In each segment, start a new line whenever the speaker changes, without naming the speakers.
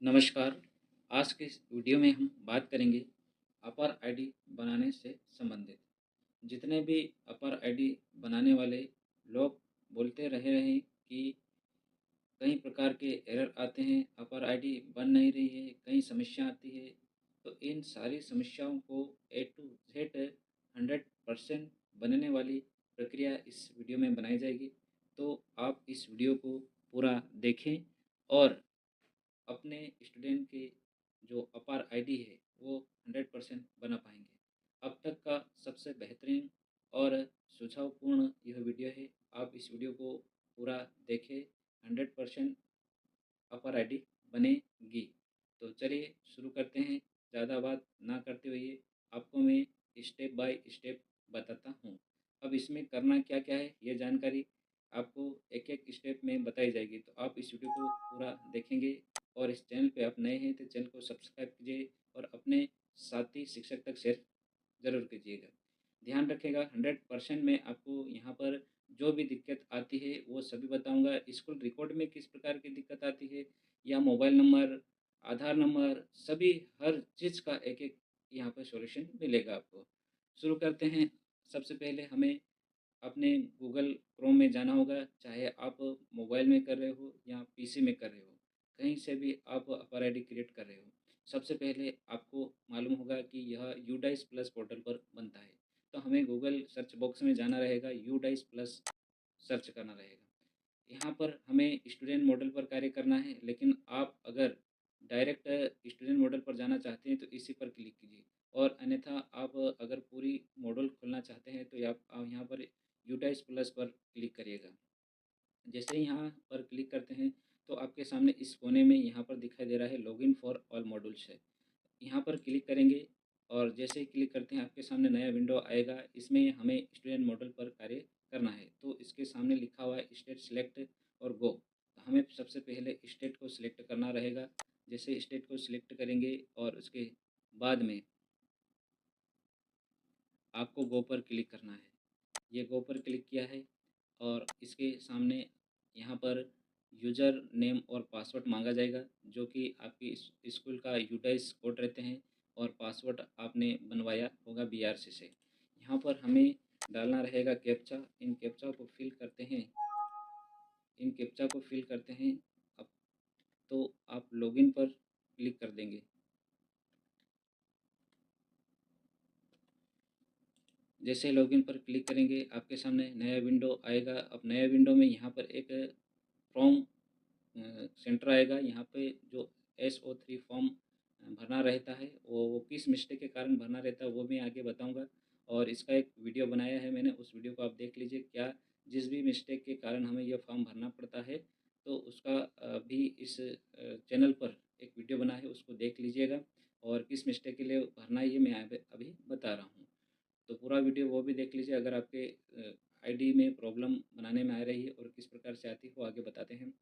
नमस्कार। आज के इस वीडियो में हम बात करेंगे अपर आईडी बनाने से संबंधित। जितने भी अपर आईडी बनाने वाले लोग बोलते रहे हैं कि कई प्रकार के एरर आते हैं, अपर आईडी बन नहीं रही है, कई समस्या आती है। तो इन सारी समस्याओं को ए टू जेड 100% बनने वाली प्रक्रिया इस वीडियो में बनाई जाएगी। तो आप इस वीडियो को पूरा देखें और अपने स्टूडेंट के जो अपार आईडी है वो 100% बना पाएंगे। अब तक का सबसे बेहतरीन और सुझावपूर्ण यह वीडियो है। आप इस वीडियो को पूरा देखें, 100% अपर आईडी बनेगी। तो चलिए शुरू करते हैं। ज़्यादा बात ना करते हुए आपको मैं स्टेप बाय स्टेप बताता हूँ। अब इसमें करना क्या क्या है ये जानकारी आपको एक एक स्टेप में बताई जाएगी। तो आप इस वीडियो को पूरा देखेंगे और इस चैनल पे आप नए हैं तो चैनल को सब्सक्राइब कीजिए और अपने साथी शिक्षक तक शेयर ज़रूर कीजिएगा। ध्यान रखिएगा, 100% में आपको यहाँ पर जो भी दिक्कत आती है वो सभी बताऊँगा। स्कूल रिकॉर्ड में किस प्रकार की दिक्कत आती है या मोबाइल नंबर, आधार नंबर, सभी हर चीज़ का एक-एक यहाँ पर सॉल्यूशन मिलेगा आपको। शुरू करते हैं। सबसे पहले हमें अपने गूगल क्रोम में जाना होगा, चाहे आप मोबाइल में कर रहे हो या पीसी में कर रहे हो, कहीं से भी आप अपर आईडी क्रिएट कर रहे हो। सबसे पहले आपको मालूम होगा कि यह यूडाइस प्लस पोर्टल पर बनता है। तो हमें गूगल सर्च बॉक्स में जाना रहेगा, यूडाइस प्लस सर्च करना रहेगा। यहाँ पर हमें स्टूडेंट मॉडल पर कार्य करना है, लेकिन आप अगर डायरेक्ट स्टूडेंट मॉडल पर जाना चाहते हैं तो इसी पर क्लिक कीजिए। और अन्यथा आप अगर पूरी मॉडल खोलना चाहते हैं तो आप यहाँ पर यूटाइस प्लस पर क्लिक करिएगा। जैसे ही यहाँ पर क्लिक करते हैं तो आपके सामने इस कोने में यहाँ पर दिखाई दे रहा है लॉगिन फॉर ऑल मॉड्यूल्स है। यहाँ पर क्लिक करेंगे और जैसे ही क्लिक करते हैं आपके सामने नया विंडो आएगा। इसमें हमें स्टूडेंट मॉडल पर कार्य करना है। तो इसके सामने लिखा हुआ है स्टेट सेलेक्ट और गो। तो हमें सबसे पहले स्टेट को सिलेक्ट करना रहेगा। जैसे स्टेट को सिलेक्ट करेंगे और उसके बाद में आपको गो पर क्लिक करना है। ये गो पर क्लिक किया है और इसके सामने यहाँ पर यूज़र नेम और पासवर्ड मांगा जाएगा, जो कि आपकी स्कूल का यूटाइस कोड रहते हैं और पासवर्ड आपने बनवाया होगा बीआरसी से। यहाँ पर हमें डालना रहेगा कैप्चा। इन कैप्चा को फिल करते हैं अब। तो आप लॉगिन पर क्लिक कर देंगे। जैसे लॉगिन पर क्लिक करेंगे आपके सामने नया विंडो आएगा। अब नया विंडो में यहाँ पर एक फॉर्म सेंटर आएगा। यहाँ पे जो SO3 फॉर्म भरना रहता है वो किस मिस्टेक के कारण भरना रहता है वो मैं आगे बताऊंगा। और इसका एक वीडियो बनाया है मैंने, उस वीडियो को आप देख लीजिए। क्या जिस भी मिस्टेक के कारण हमें यह फॉर्म भरना पड़ता है तो उसका भी इस चैनल पर एक वीडियो बना है, उसको देख लीजिएगा। और किस मिस्टेक के लिए भरना है ये मैं अभी बता रहा हूँ। तो पूरा वीडियो वो भी देख लीजिए। अगर आपके आईडी में प्रॉब्लम बनाने में आ रही है और किस प्रकार से आती है वो आगे बताते हैं।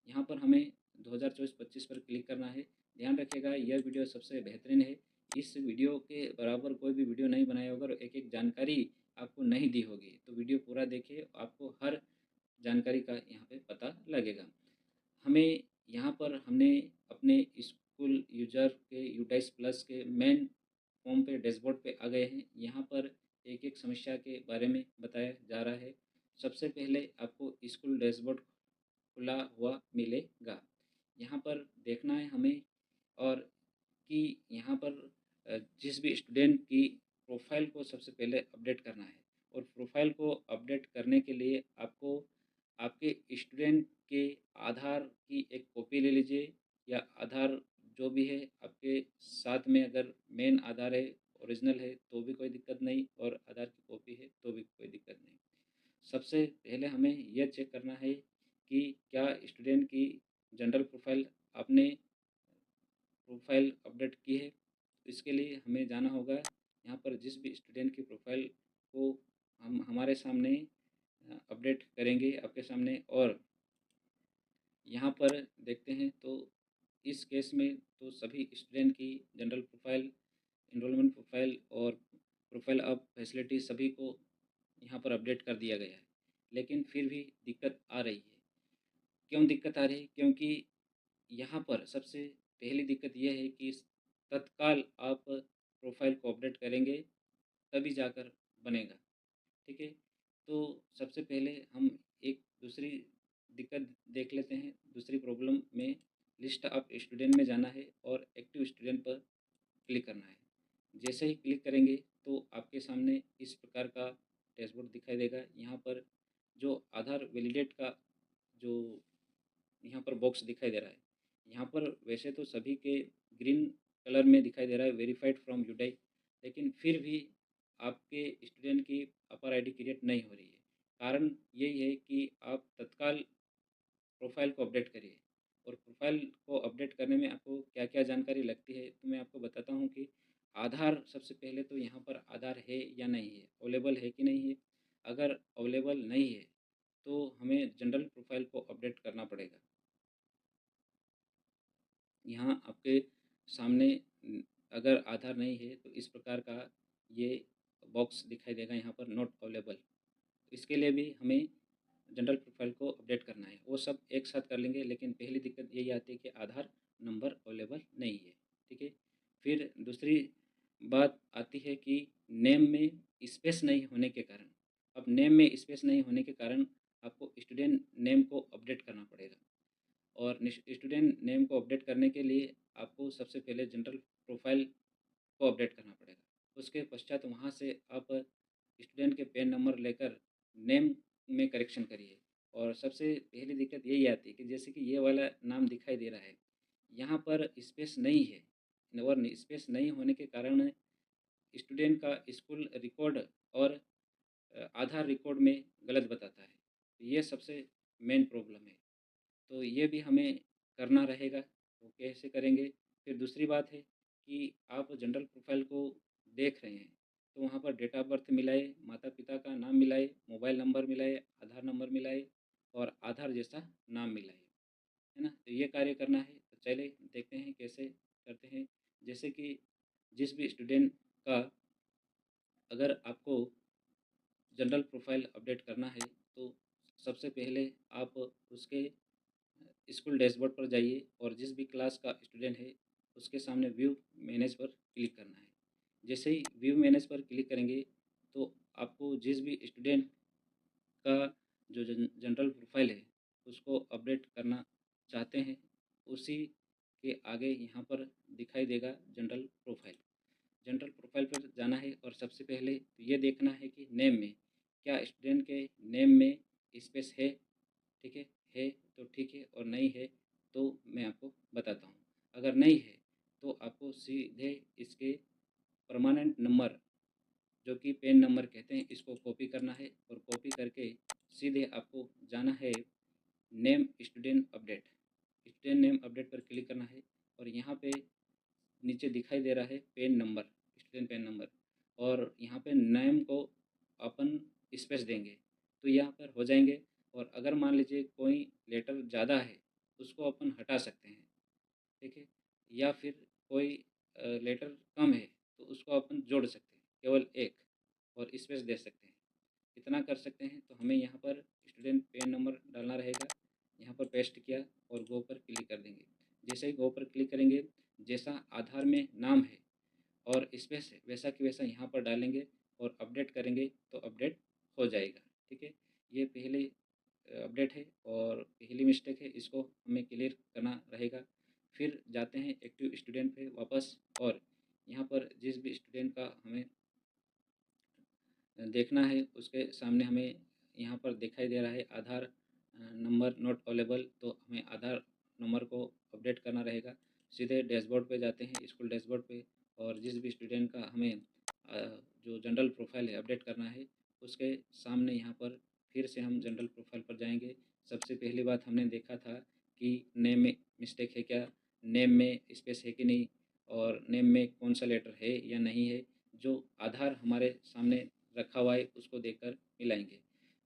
यहाँ पर हमें 2024-25 पर क्लिक करना है। ध्यान रखिएगा, यह वीडियो सबसे बेहतरीन है। इस वीडियो के बराबर कोई भी वीडियो नहीं बनाया होगा और एक-एक जानकारी आपको नहीं दी होगी। तो वीडियो पूरा देखिए, आपको हर जानकारी का यहाँ पे पता लगेगा। हमें यहाँ पर हमने अपने स्कूल यूजर के यूटाइस प्लस के मेन होम पे डैशबोर्ड पे आ गए हैं। यहाँ पर एक-एक समस्या के बारे में बताया जा रहा है। सबसे पहले आपको स्कूल डैशबोर्ड खुला हुआ मिलेगा। यहाँ पर देखना है हमें और कि यहाँ पर जिस भी स्टूडेंट की प्रोफाइल को सबसे पहले अपडेट करना है। और प्रोफाइल को अपडेट करने के लिए आपको आपके स्टूडेंट के आधार की एक कॉपी ले लीजिए या आधार जो भी है आपके साथ में। अगर मेन आधार है, ओरिजिनल है तो भी कोई दिक्कत नहीं, और आधार की कॉपी है तो भी कोई दिक्कत नहीं। सबसे पहले हमें यह चेक करना है कि क्या स्टूडेंट की जनरल प्रोफाइल आपने प्रोफाइल अपडेट की है। इसके लिए हमें जाना होगा। यहाँ पर जिस भी स्टूडेंट की प्रोफाइल को हम हमारे सामने अपडेट करेंगे आपके सामने, और यहाँ पर देखते हैं तो इस केस में तो सभी स्टूडेंट की जनरल प्रोफाइल, इनरोलमेंट प्रोफाइल और प्रोफाइल ऑफ फैसिलिटी सभी को यहाँ पर अपडेट कर दिया गया है। लेकिन फिर भी दिक्कत आ रही है। क्यों दिक्कत आ रही है? क्योंकि यहाँ पर सबसे पहली दिक्कत ये है कि तत्काल आप प्रोफाइल को अपडेट करेंगे तभी जाकर बनेगा, ठीक है। तो सबसे पहले हम एक दूसरी दिक्कत देख लेते हैं। दूसरी प्रॉब्लम में लिस्ट ऑफ स्टूडेंट में जाना है और एक्टिव स्टूडेंट पर क्लिक करना है। जैसे ही क्लिक करेंगे तो आपके सामने इस प्रकार का डैशबोर्ड दिखाई देगा। यहाँ पर जो आधार वैलिडेट का जो यहाँ पर बॉक्स दिखाई दे रहा है, यहाँ पर वैसे तो सभी के ग्रीन कलर में दिखाई दे रहा है वेरीफाइड फ्रॉम यूडाई, लेकिन फिर भी आपके स्टूडेंट की अपर आईडी क्रिएट नहीं हो रही है। कारण यही है कि आप तत्काल प्रोफाइल को अपडेट करिए। और प्रोफाइल को अपडेट करने में आपको क्या-क्या जानकारी लगती है, तो मैं आपको बताता हूँ कि आधार सबसे पहले तो यहाँ पर आधार है या नहीं है, अवेलेबल है कि नहीं है। अगर अवेलेबल नहीं है, तो हमें जनरल प्रोफाइल को अपडेट करना पड़ेगा। यहाँ आपके सामने अगर आधार नहीं है, तो इस प्रकार का ये बॉक्स दिखाई देगा यहाँ पर नॉट अवेलेबल। इसके लिए भी हमें जनरल प्रोफाइल को अपडेट करना है। वो सब एक साथ कर लेंगे, लेकिन पहली दिक्कत यही आती है कि आधार नंबर अवेलेबल नहीं है, ठीक है। फिर दूसरी बात आती है कि नेम में स्पेस नहीं होने के कारण, अब नेम में स्पेस नहीं होने के कारण आपको स्टूडेंट नेम को अपडेट करना पड़ेगा। और स्टूडेंट नेम को अपडेट करने के लिए आपको सबसे पहले जनरल प्रोफाइल को अपडेट करना पड़ेगा। उसके पश्चात वहाँ से आप स्टूडेंट के पेन नंबर लेकर नेम में करेक्शन करिए। और सबसे पहली दिक्कत यही आती है कि जैसे कि ये वाला नाम दिखाई दे रहा है, यहाँ पर स्पेस नहीं है, और स्पेस नहीं होने के कारण स्टूडेंट का स्कूल रिकॉर्ड और आधार रिकॉर्ड में गलत बताता है। ये सबसे मेन प्रॉब्लम है। तो ये भी हमें करना रहेगा, तो कैसे करेंगे? फिर दूसरी बात है कि आप जनरल प्रोफाइल को देख रहे हैं, तो वहाँ पर डेट ऑफ बर्थ मिलाए, माता-पिता का नाम मिलाए, मोबाइल नंबर मिलाए, आधार नंबर मिलाए और आधार जैसा नाम मिलाए, है ना? तो ये कार्य करना है, तो चलिए देखते हैं कैसे करते हैं। जैसे कि जिस भी स्टूडेंट का अगर आपको जनरल प्रोफाइल अपडेट करना है, तो सबसे पहले आप उसके स्कूल डैशबोर्ड पर जाइए और जिस भी क्लास का स्टूडेंट है उसके सामने व्यू मैनेज पर क्लिक करना है। जैसे ही व्यू मैनेज पर क्लिक करेंगे तो आपको जिस भी स्टूडेंट का जो जनरल प्रोफाइल है उसको अपडेट करना चाहते हैं, उसी के आगे यहाँ पर दिखाई देगा जनरल प्रोफाइल। जनरल प्रोफाइल पर जाना है और सबसे पहले तो ये देखना है कि नेम में क्या स्टूडेंट के नेम में स्पेस है, ठीक है तो ठीक है, और नहीं है तो मैं आपको बताता हूँ। अगर नहीं है तो आपको सीधे इसके परमानेंट नंबर, जो कि पेन नंबर कहते हैं, इसको कॉपी करना है और कॉपी करके सीधे आपको जाना है name student update. Student name update पर क्लिक करना है और यहाँ पे नीचे दिखाई दे रहा है PAN number, student PAN number, और यहाँ पे नेम को अपन स्पेस देंगे तो यहाँ पर हो जाएंगे। और अगर मान लीजिए कोई लेटर ज़्यादा है उसको अपन हटा सकते हैं, ठीक है। या फिर कोई लेटर कम है तो उसको अपन जोड़ सकते हैं, केवल एक, और स्पेस दे सकते हैं। इतना कर सकते हैं। तो हमें यहाँ पर स्टूडेंट पेन नंबर डालना रहेगा, यहाँ पर पेस्ट किया और गो पर क्लिक कर देंगे। जैसे ही गो पर क्लिक करेंगे, जैसा आधार में नाम है और स्पेस है वैसा कि वैसा यहाँ पर डालेंगे और अपडेट करेंगे तो अपडेट हो जाएगा, ठीक है। ये पहले अपडेट है और पहली मिस्टेक है, इसको हमें क्लियर करना रहेगा। फिर जाते हैं एक्टिव स्टूडेंट पे वापस, और यहाँ पर जिस भी स्टूडेंट का हमें देखना है उसके सामने हमें यहाँ पर दिखाई दे रहा है आधार नंबर नॉट अवेलेबल, तो हमें आधार नंबर को अपडेट करना रहेगा। सीधे डैशबोर्ड पे जाते हैं, स्कूल डैशबोर्ड पे, और जिस भी स्टूडेंट का हमें जो जनरल प्रोफाइल है अपडेट करना है उसके सामने यहाँ पर फिर से हम जनरल प्रोफाइल पर जाएंगे। सबसे पहली बात हमने देखा था कि नेम में मिस्टेक है क्या, नेम में स्पेस है कि नहीं, और नेम में कौन सा लेटर है या नहीं है। जो आधार हमारे सामने रखा हुआ है उसको देखकर मिलाएंगे।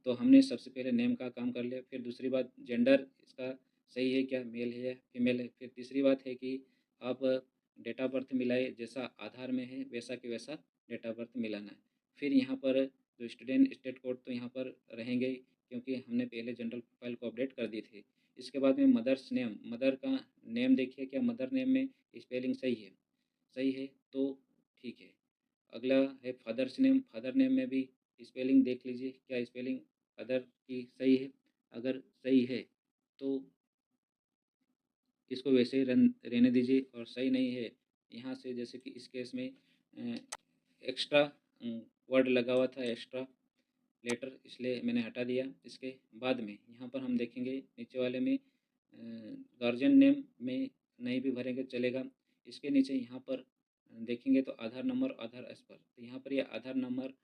तो हमने सबसे पहले नेम का काम कर लिया। फिर दूसरी बात, जेंडर इसका सही है क्या, मेल है या फीमेल है। फिर तीसरी बात है कि आप डेट ऑफ बर्थ मिलाए, जैसा आधार में है वैसा कि वैसा डेट ऑफ बर्थ मिलाना है। फिर यहाँ पर जो स्टूडेंट स्टेट कोड तो यहाँ पर रहेंगे ही, क्योंकि हमने पहले जनरल प्रोफाइल को अपडेट कर दी थी। इसके बाद में मदर्स नेम, मदर का नेम देखिए क्या मदर नेम में स्पेलिंग सही है, सही है तो ठीक है। अगला है फादर्स नेम, फादर नेम में भी स्पेलिंग देख लीजिए क्या स्पेलिंग फादर की सही है। अगर सही है तो इसको वैसे ही रहने दीजिए, और सही नहीं है यहाँ से, जैसे कि इस केस में एक्स्ट्रा वर्ड लगा हुआ था, एक्स्ट्रा लेटर, इसलिए मैंने हटा दिया। इसके बाद में यहाँ पर हम देखेंगे नीचे वाले में गार्जियन नेम में नहीं भी भरेंगे चलेगा। इसके नीचे यहाँ पर देखेंगे तो आधार नंबर, आधार एस पर, तो यहाँ पर ये आधार नंबर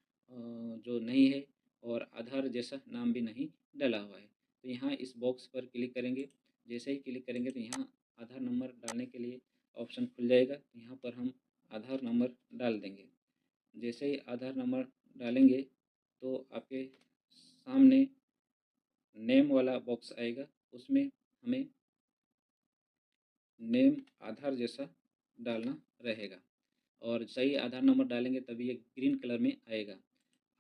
जो नहीं है और आधार जैसा नाम भी नहीं डला हुआ है, तो यहाँ इस बॉक्स पर क्लिक करेंगे। जैसे ही क्लिक करेंगे तो यहाँ आधार नंबर डालने के लिए ऑप्शन खुल जाएगा, तो यहाँ पर हम आधार नंबर डाल देंगे। जैसे ही आधार नंबर डालेंगे तो आपके सामने नेम वाला बॉक्स आएगा, उसमें हमें नेम आधार जैसा डालना रहेगा, और सही आधार नंबर डालेंगे तभी ये ग्रीन कलर में आएगा।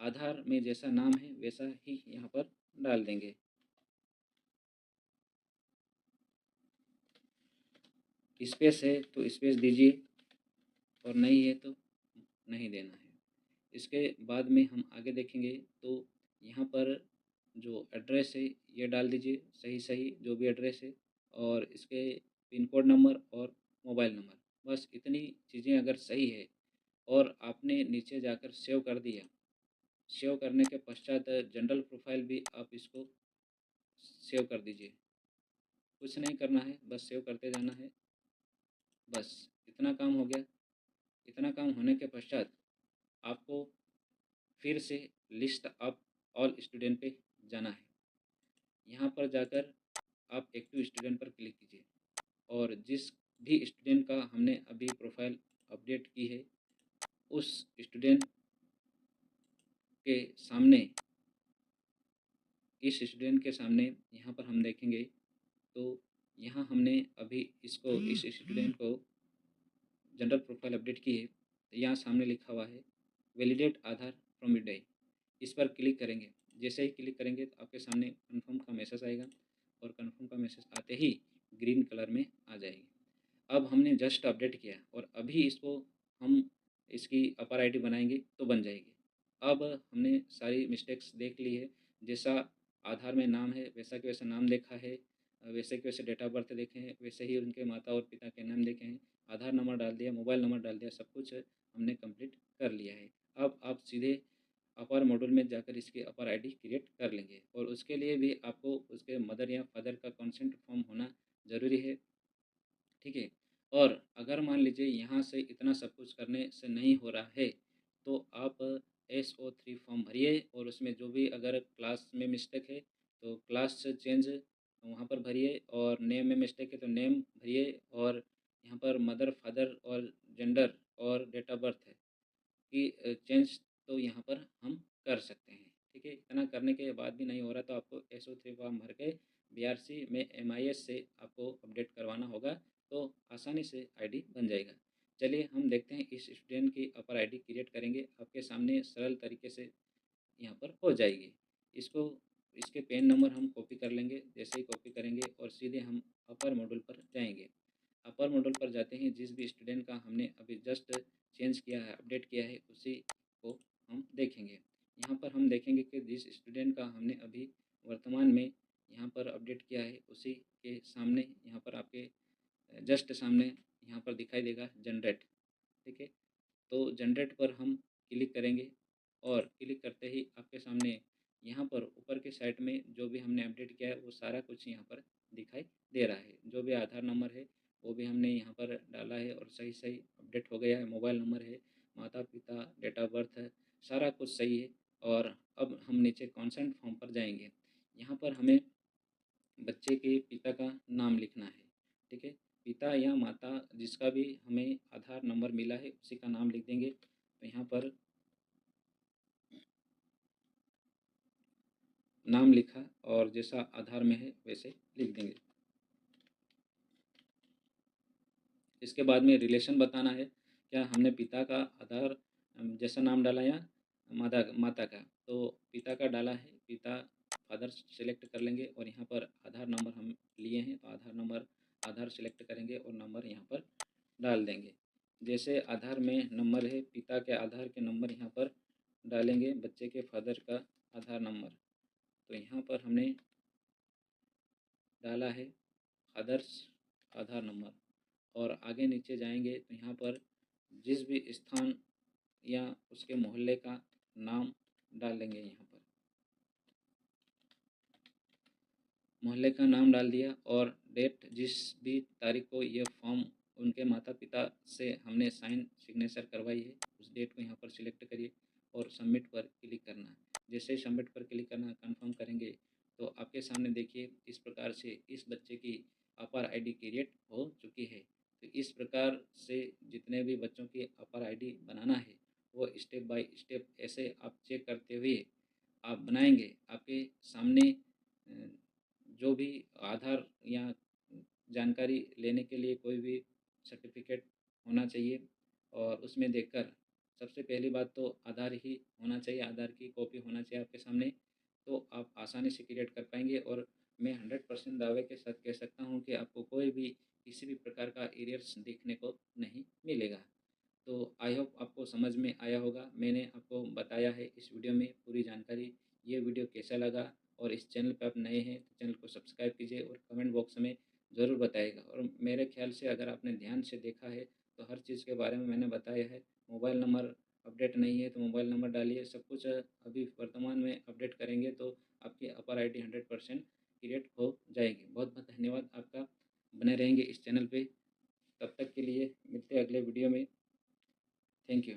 आधार में जैसा नाम है वैसा ही यहाँ पर डाल देंगे। स्पेस है तो स्पेस दीजिए, और नहीं है तो नहीं देना है। इसके बाद में हम आगे देखेंगे तो यहाँ पर जो एड्रेस है ये डाल दीजिए, सही सही जो भी एड्रेस है, और इसके पिन कोड नंबर और मोबाइल नंबर, बस इतनी चीज़ें अगर सही है और आपने नीचे जाकर सेव कर दिया, सेव करने के पश्चात जनरल प्रोफाइल भी आप इसको सेव कर दीजिए। कुछ नहीं करना है, बस सेव करते जाना है, बस इतना काम हो गया। इतना काम होने के पश्चात आपको फिर से लिस्ट ऑफ ऑल स्टूडेंट पे जाना है। यहाँ पर जाकर आप एक्टिव स्टूडेंट पर क्लिक कीजिए, और जिस भी स्टूडेंट का हमने अभी प्रोफाइल अपडेट की है उस स्टूडेंट के सामने, इस स्टूडेंट के सामने यहाँ पर हम देखेंगे तो यहाँ हमने अभी इसको, इस स्टूडेंट को जनरल प्रोफाइल अपडेट की है, तो यहाँ सामने लिखा हुआ है वैलिडेट आधार फ्रॉम यूडीआई। इस पर क्लिक करेंगे। जैसे ही क्लिक करेंगे तो आपके सामने कन्फर्म का मैसेज आएगा, और कन्फर्म का मैसेज आते ही ग्रीन कलर में आ जाएगी। अब हमने जस्ट अपडेट किया और अभी इसको हम इसकी अपर आईडी बनाएंगे तो बन जाएगी। अब हमने सारी मिस्टेक्स देख ली है, जैसा आधार में नाम है वैसा कि वैसा नाम देखा है, वैसे कि वैसे डेट ऑफ बर्थ देखे हैं, वैसे ही उनके माता और पिता के नाम देखे हैं, आधार नंबर डाल दिया, मोबाइल नंबर डाल दिया, सब कुछ हमने कंप्लीट कर लिया है। अब आप सीधे अपर मॉड्यूल में जाकर इसकी अपर आईडी क्रिएट कर लेंगे, और उसके लिए भी आपको उसके मदर या फादर का कंसेंट फॉर्म होना ज़रूरी है, ठीक है। और अगर मान लीजिए यहाँ से इतना सब कुछ करने से नहीं हो रहा है तो आप SO3 फॉर्म भरिए, और उसमें जो भी अगर क्लास में मिस्टेक है तो क्लास चेंज वहाँ पर भरिए, और नेम में मिस्टेक है तो नेम भरिए, और यहाँ पर मदर फादर और जेंडर और डेट ऑफ बर्थ है कि चेंज तो यहाँ पर हम कर सकते हैं, ठीक है। इतना करने के बाद भी नहीं हो रहा तो आपको SO3 फॉर्म भर के BRC में MIS से आपको अपडेट करवाना होगा, तो आसानी से आईडी बन जाएगा। चलिए हम देखते हैं, इस स्टूडेंट की अपर आईडी क्रिएट करेंगे, आपके सामने सरल तरीके से यहाँ पर हो जाएगी। इसको, इसके पेन नंबर हम कॉपी कर लेंगे। जैसे ही कॉपी करेंगे और सीधे हम अपर मॉड्यूल पर जाएंगे। अपर मॉड्यूल पर जाते हैं, जिस भी स्टूडेंट का हमने अभी जस्ट चेंज किया है, अपडेट किया है, उसी को हम देखेंगे। यहाँ पर हम देखेंगे कि जिस स्टूडेंट का हमने अभी वर्तमान में यहाँ पर अपडेट किया है उसी के सामने, यहाँ पर आपके जस्ट सामने यहाँ पर दिखाई देगा जनरेट, ठीक है। तो जनरेट पर हम क्लिक करेंगे, और क्लिक करते ही आपके सामने यहाँ पर ऊपर के साइड में जो भी हमने अपडेट किया है वो सारा कुछ यहाँ पर दिखाई दे रहा है। जो भी आधार नंबर है वो भी हमने यहाँ पर डाला है और सही सही अपडेट हो गया है। मोबाइल नंबर है, माता पिता, डेट ऑफ बर्थ है, सारा कुछ सही है। और अब हम नीचे कॉन्सेंट फॉर्म पर जाएंगे। यहाँ पर हमें बच्चे के पिता का नाम लिखना है, ठीक है। पिता या माता जिसका भी हमें आधार नंबर मिला है उसी का नाम लिख देंगे। तो यहाँ पर नाम लिखा और जैसा आधार में है वैसे लिख देंगे। इसके बाद में रिलेशन बताना है, क्या हमने पिता का आधार जैसा नाम डाला या माता माता का, तो पिता का डाला है, पिता फादर सेलेक्ट कर लेंगे और यहाँ पर आधार नंबर हम लिए हैं तो आधार सेलेक्ट करेंगे और नंबर यहाँ पर डाल देंगे। जैसे आधार में नंबर है, पिता के आधार के नंबर यहाँ पर डालेंगे, बच्चे के फादर का आधार नंबर। तो यहाँ पर हमने डाला है फादर्स आधार नंबर और आगे नीचे जाएंगे तो यहाँ पर जिस भी स्थान या उसके मोहल्ले का नाम डाल देंगे। यहाँ पर मोहल्ले का नाम डाल दिया और डेट, जिस भी तारीख को ये फॉर्म उनके माता पिता से हमने साइन सिग्नेचर करवाई है उस डेट को यहाँ पर सिलेक्ट करिए और सबमिट पर क्लिक करना है। जैसे ही सबमिट पर क्लिक करना कंफर्म करेंगे तो आपके सामने देखिए इस प्रकार से इस बच्चे की अपर आईडी क्रिएट हो चुकी है। तो इस प्रकार से जितने भी बच्चों की अपर आईडी बनाना है वो स्टेप बाय स्टेप ऐसे आप चेक करते हुए आप बनाएंगे। आपके सामने जो भी आधार या जानकारी लेने के लिए कोई भी सर्टिफिकेट होना चाहिए और उसमें देखकर सबसे पहली बात तो आधार ही होना चाहिए, आधार की कॉपी होना चाहिए आपके सामने, तो आप आसानी से क्रिएट कर पाएंगे। और मैं 100% दावे के साथ कह सकता हूँ कि आपको कोई भी किसी भी प्रकार का एरर्स देखने को नहीं मिलेगा। तो आई होप आपको समझ में आया होगा। मैंने आपको बताया है इस वीडियो में पूरी जानकारी। ये वीडियो कैसा लगा और इस चैनल पर आप नए हैं तो चैनल को सब्सक्राइब कीजिए और कमेंट बॉक्स में ज़रूर बताइएगा। और मेरे ख्याल से अगर आपने ध्यान से देखा है तो हर चीज़ के बारे में मैंने बताया है। मोबाइल नंबर अपडेट नहीं है तो मोबाइल नंबर डालिए, सब कुछ अभी वर्तमान में अपडेट करेंगे तो आपकी अपर आईडी 100% क्रिएट हो जाएगी। बहुत बहुत धन्यवाद आपका, बने रहेंगे इस चैनल पे। तब तक के लिए मिलते हैं अगले वीडियो में। Thank you.